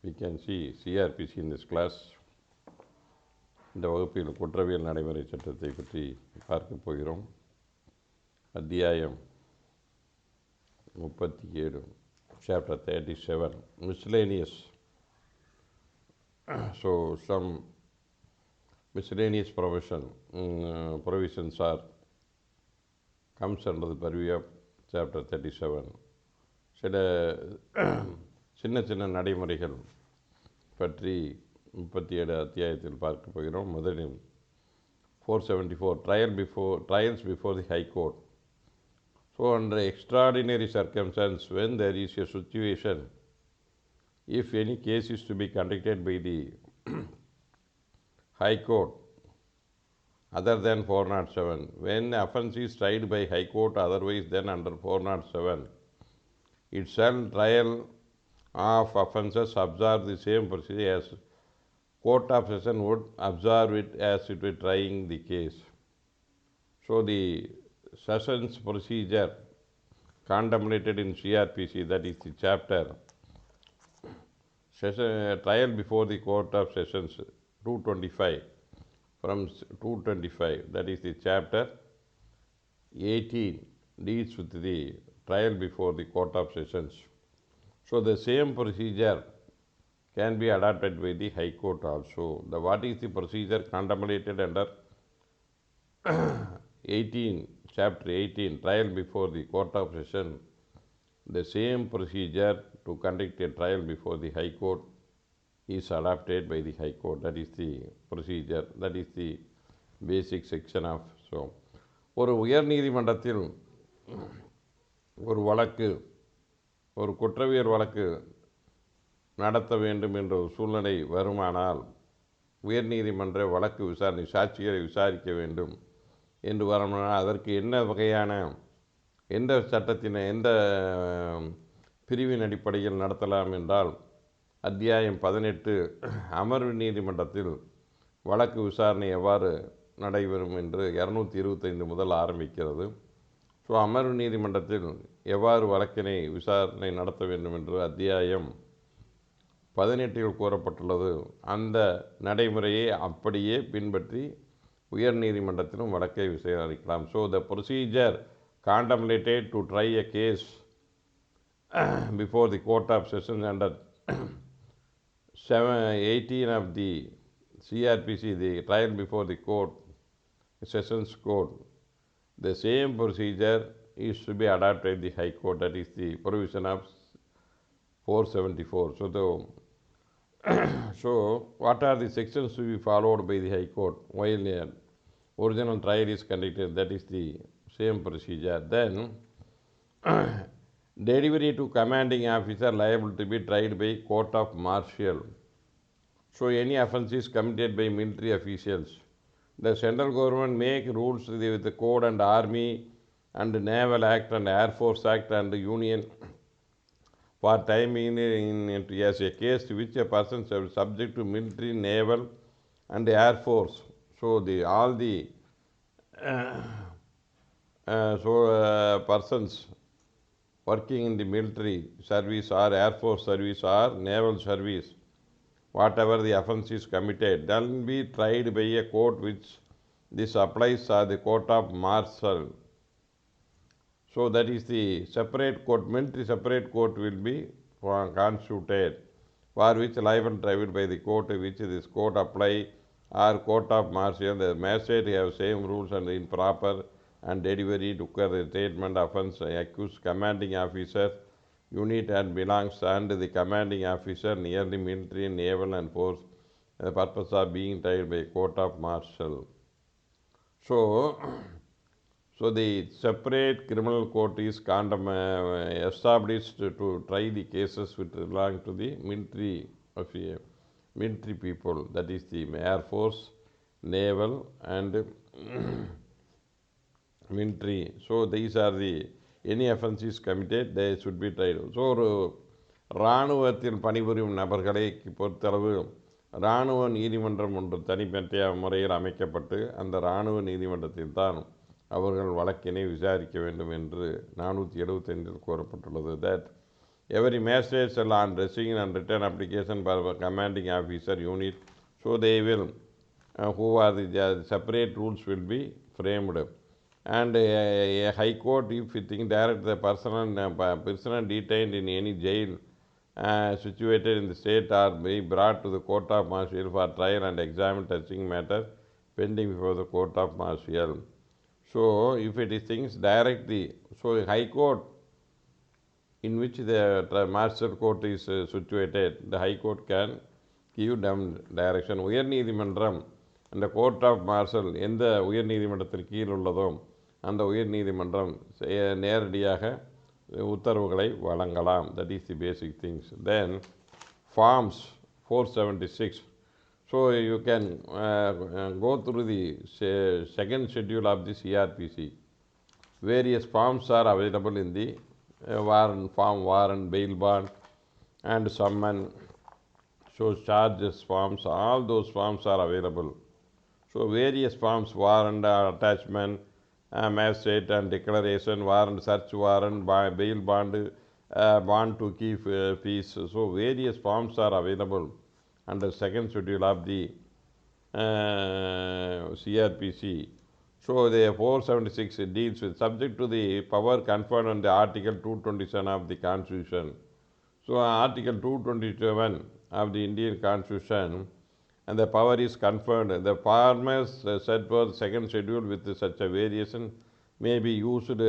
We can see CRPC in this class. இந்த வகுப்பில் குற்றவியல் நடைமுறை சட்டத்தை பற்றி பார்க்க போகிறோம். அத்தியாயம் 37, chapter 37, miscellaneous. So some miscellaneous provisions are comes under the purview of chapter 37. சில சின்ன சின்ன நடைமுறைகள் பற்றி 37 அத்தியாயத்தில் பார்க்க போகிறோம். முதலில் 474 trials before the High Court. So under extraordinary circumstances, when there is a situation, if any case is to be conducted by the High Court other than 407, when the offence is tried by High Court otherwise than under 407, it shall trial of offences observe the same procedure as Court of Session would observe it as it were trying the case. So the Sessions procedure contemplated in CRPC, that is the chapter trial before the Court of Sessions 225, from 225, that is the chapter 18, deals with the trial before the Court of Sessions. So the same procedure can be adopted by the High Court also. What is the procedure contemplated under 18, chapter 18, trial before the Court of Session? The same procedure to conduct a trial before the High Court is adopted by the High Court. That is the procedure, that is the basic section of. So ஒரு உயர் நீதிமன்றத்தில் ஒரு வழக்கு, ஒரு குற்றவியல் வழக்கு நடத்த வேண்டும் என்ற ஒரு சூழ்நிலை வருமானால், உயர்நீதிமன்ற வழக்கு விசாரணை சாட்சிகளை விசாரிக்க வேண்டும் என்று வருமானால், அதற்கு என்ன வகையான எந்த சட்டத்தின் எந்த பிரிவின் அடிப்படையில் நடத்தலாம் என்றால், அத்தியாயம் 18 அமர்வு நீதிமன்றத்தில் வழக்கு விசாரணை எவ்வாறு நடைபெறும் என்று 225 முதல் ஆரம்பிக்கிறது. ஸோ அமர்வு நீதிமன்றத்தில் எவ்வாறு வழக்கினை விசாரணை நடத்த வேண்டும் என்று அத்தியாயம் 18 கூறப்பட்டுள்ளது. அந்த நடைமுறையை அப்படியே பின்பற்றி உயர் நீதிமன்றத்திலும் வழக்கை விசாரிக்கலாம். So the procedure contemplated to try a case before the Court of Sessions under 18 of the CRPC, the trial before the court, Sessions Court, the same procedure is to be adopted by the High Court. That is the provision of 474. So what are the sections to be followed by the High Court while the original trial is conducted? That is the same procedure. Then delivery to commanding officer liable to be tried by court of martial. So any offence is committed by military officials. The central government make rules with the Code and Army and Naval Act and Air Force Act and the Union for time in as a case to which a person is subject to military, naval and air force. So all the persons working in the military service or air force service or naval service, whatever the offence is committed, that will be tried by a court which this applies are the court of martial. So that is the separate court, military separate court will be constituted, for which liable trial by the court which this court apply or court of martial. The magistrate have same rules and improper and delivery to the statement offence accused commanding officer unit and belongs and the commanding officer near the military, naval and force, the purpose of being tried by court of martial. So the separate criminal court is established to try the cases which belong to the military people, that is the air force, naval and military. So these are the any offence is committed, they should be tried. So ஒரு இராணுவத்தில் பணிபுரியும் நபர்களை பொறுத்தளவு இராணுவ நீதிமன்றம் ஒன்று தனிப்பட்ட முறையில் அமைக்கப்பட்டு அந்த இராணுவ நீதிமன்றத்தில் தான் அவர்கள் வழக்கினை விசாரிக்க வேண்டும் என்று 475 கூறப்பட்டுள்ளது. That Every magistrate shall on receiving and return application for commanding officer unit, so they will who are the separate rules will be framed. And a high court, if you think direct the person detained in any jail situated in the state are be brought to the court of martial for trial and examine touching matter pending before the court of martial. So if it is things directly, so high court in which the martial court is situated, the high court can give them direction. உயர்நீதிமன்றம் அந்த court of marshal எந்த உயர்நீதிமன்றத்திற்கு கீழ் உள்ளதோ அந்த உயர்நீதிமன்றம் நேரடியாக உத்தரவுகளை வழங்கலாம். That is the basic things. Then forms 476. So you can go through the second schedule of the CRPC. Various forms are available in the warrant form, warrant, bail bond, and summon. So charges forms, all those forms are available. So various forms, warrant, attachment, magistrate and declaration, warrant, search warrant, bail bond, bond to keep fees. So various forms are available under second schedule of the CRPC. So the 476 deals with subject to the power conferred on the Article 227 of the Constitution. So Article 227 of the Indian Constitution, and the power is conferred. The farmers set for the second schedule with such a variation may be used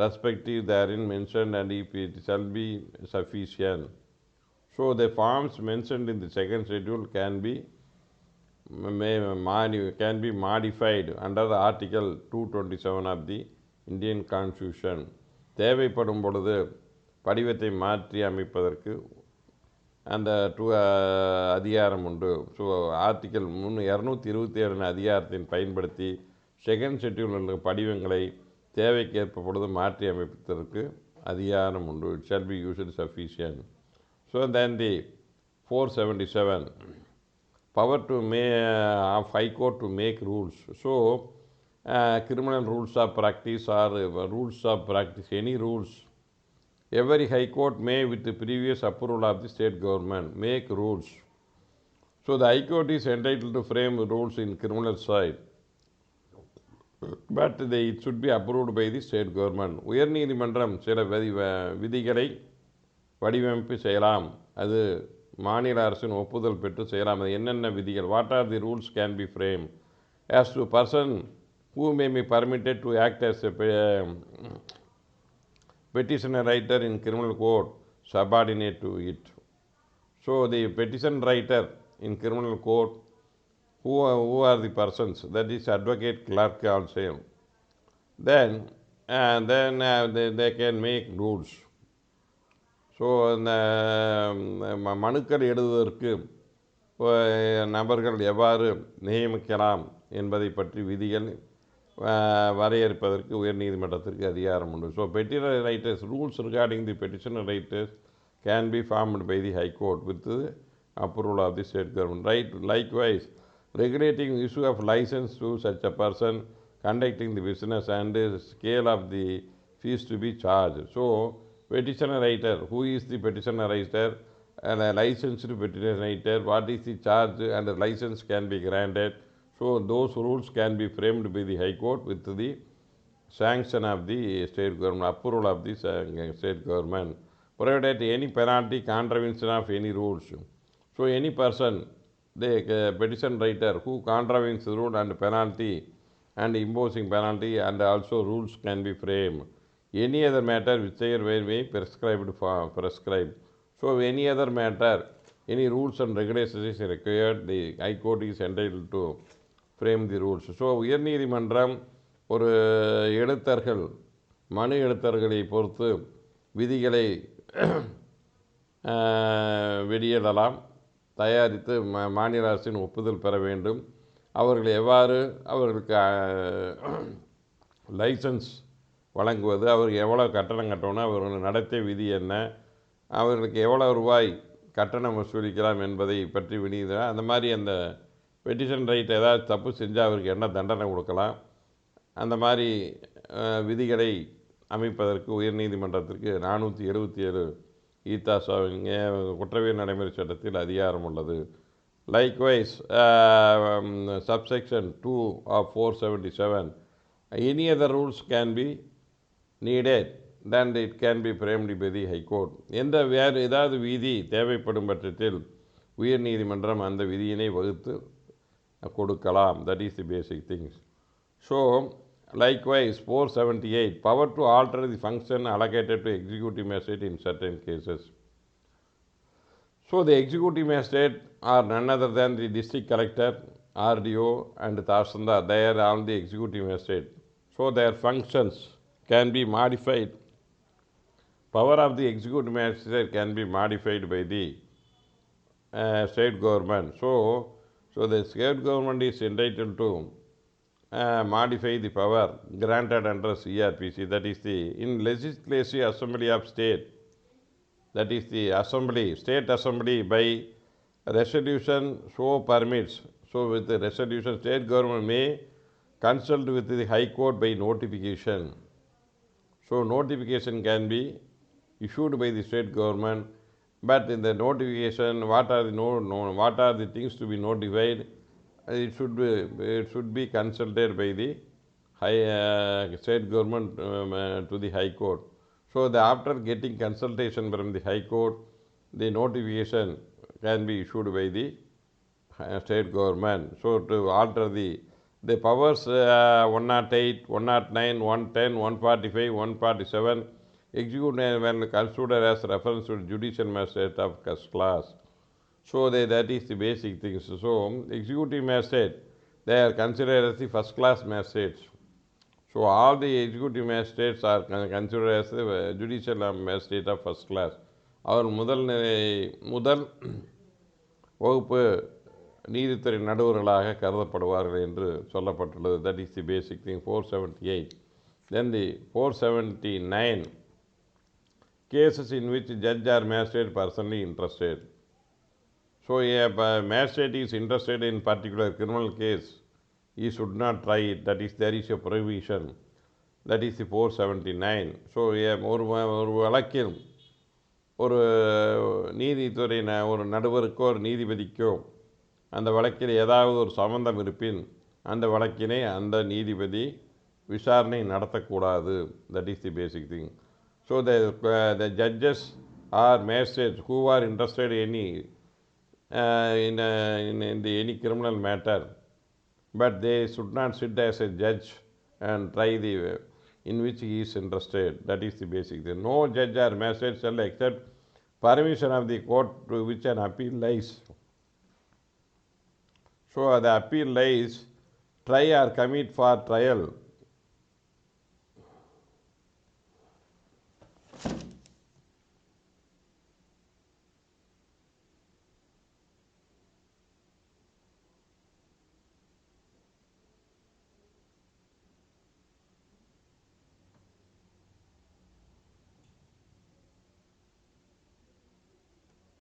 respective therein mentioned, and if it shall be sufficient. So the forms mentioned in the second schedule can be modified under the Article 227 of the Indian Constitution. தேவைப்படும் பொழுது படிவத்தை மாற்றி அமைப்பதற்கு அந்த அதிகாரம் உண்டு. So article 227 அதிகாரத்தின் பயன்படுத்தி செகண்ட் ஷெட்யூல் படிவங்களை தேவைக்கேற்ப பொழுது மாற்றி அமைப்பதற்கு அதிகாரம் உண்டு. It shall be used sufficient. So then the 477 power to of High Court to make rules. So criminal rules of practice or rules of practice, any rules, every High Court may, with the previous approval of the state government, make rules. So the High Court is entitled to frame rules in criminal side, but it should be approved by the state government. உயர்நீதிமன்றம் சில விதிகளை வடிவமைப்பு செய்யலாம். அது மாநில அரசின் ஒப்புதல் பெற்று செய்யலாம். அது என்னென்ன விதிகள்? What are the rules can be frame as to person who may be permitted to act as a petitioner writer in criminal court subordinate to it. So the petition writer in criminal court, who are the persons? That is advocate, clerk also. Then they can make rules. So இந்த மனுக்கள் எழுதுவதற்கு நபர்கள் எவ்வாறு நியமிக்கலாம் என்பதை பற்றி விதிகள் வரையறுப்பதற்கு உயர்நீதிமன்றத்திற்கு அதிகாரம் உண்டு. So petitioner writers, rules regarding the petitioner writers can be formed by the High Court with the approval of the state government. Right? Likewise, regulating the issue of license to such a person conducting the business and the scale of the fees to be charged. So petitioner writer, who is the petitioner writer and a licensed petitioner writer, what is the charge and the license can be granted. So those rules can be framed by the High Court with the sanction of the state government, approval of the state government, provided any penalty, contravention of any rules. So any person, the petition writer who contravenes the rule and penalty and imposing penalty and also rules can be framed. Any other matter whichever way may prescribed. So any other matter, any rules and regulations is required, the High Court is entitled to frame the rules. So உயர்நீதிமன்றம் ஒரு எழுத்தர்கள், மனு எழுத்தர்களை பொறுத்து விதிகளை வெளியிடலாம். தயாரித்து மாநில அரசின் ஒப்புதல் பெற வேண்டும். அவர்கள் எவ்வாறு அவர்களுக்கு லைசன்ஸ் வழங்குவது, அவருக்கு எவ்வளோ கட்டணம் கட்டணும், அவர்கள் நடத்தை விதி என்ன, அவர்களுக்கு எவ்வளோ ரூபாய் கட்டணம் வசூலிக்கலாம் என்பதை பற்றி விதிதான். அந்த மாதிரி அந்த பெட்டிஷன் ரைட் ஏதாவது தப்பு செஞ்சால் அவருக்கு என்ன தண்டனை கொடுக்கலாம், அந்த மாதிரி விதிகளை அமைப்பதற்கு உயர்நீதிமன்றத்திற்கு 477 ஈத்தாஸ் இங்கே குற்றவியல் நடைமுறை சட்டத்தில் அதிகாரம் உள்ளது. Likewise, subsection 2 of 477, any other rules can be needed, then it can be framed by the High Court. எந்த வேறு ஏதாவது விதி தேவைப்படும் பட்சத்தில் உயர் நீதிமன்றம் அந்த விதியினை வகுத்து கொடுக்கலாம். That is the basic things. So, likewise, 478, power to alter the function allocated to executive magistrate in certain cases. So, the executive magistrate are none other than the district collector, RDO and Tahsildar. They are all the executive magistrate. So, their functions can be modified. Power of the executive magistrate can be modified by the state government. So the state government is entitled to modify the power granted under CRPC. That is in Legislative Assembly of State. That is the assembly, state assembly by resolution so permits. So with the resolution, state government may consult with the High Court by notification. So notification can be issued by the state government, but in the notification, what are the things to be notified? It should be consulted by the state government to the High Court. So after getting consultation from the High Court, the notification can be issued by the state government. So to alter the powers 108, 109, 110, 145, 147, executive when considered as reference to judicial magistrate of first class. So that is the basic things. So executive magistrate, they are considered as the first class magistrates. So all the executive magistrates are considered as the judicial magistrate of first class. அவர் முதல் வகுப்பு நீதித்துறை நடுவர்களாக கருதப்படுவார்கள் என்று சொல்லப்பட்டுள்ளது. That is the basic thing. 478. Then the 479, cases in which judge or magistrate personally interested. So a magistrate is interested in particular criminal case, he should not try it. That is, there is a prohibition. That is the 479. So ஒரு வழக்கில் ஒரு நீதித்துறை ஒரு நடுவருக்கோ ஒரு நீதிபதிக்கோ அந்த வழக்கில் ஏதாவது ஒரு சம்பந்தம் இருப்பின் அந்த வழக்கினை அந்த நீதிபதி விசாரணை நடத்தக்கூடாது. That is the basic thing. So the judges or magistrates who are interested in any criminal matter, but they should not sit as a judge and try in which he is interested. That is the basic thing. No judge or magistrate shall accept permission of the court to which an appeal lies. So the appeal lies, try or commit for trial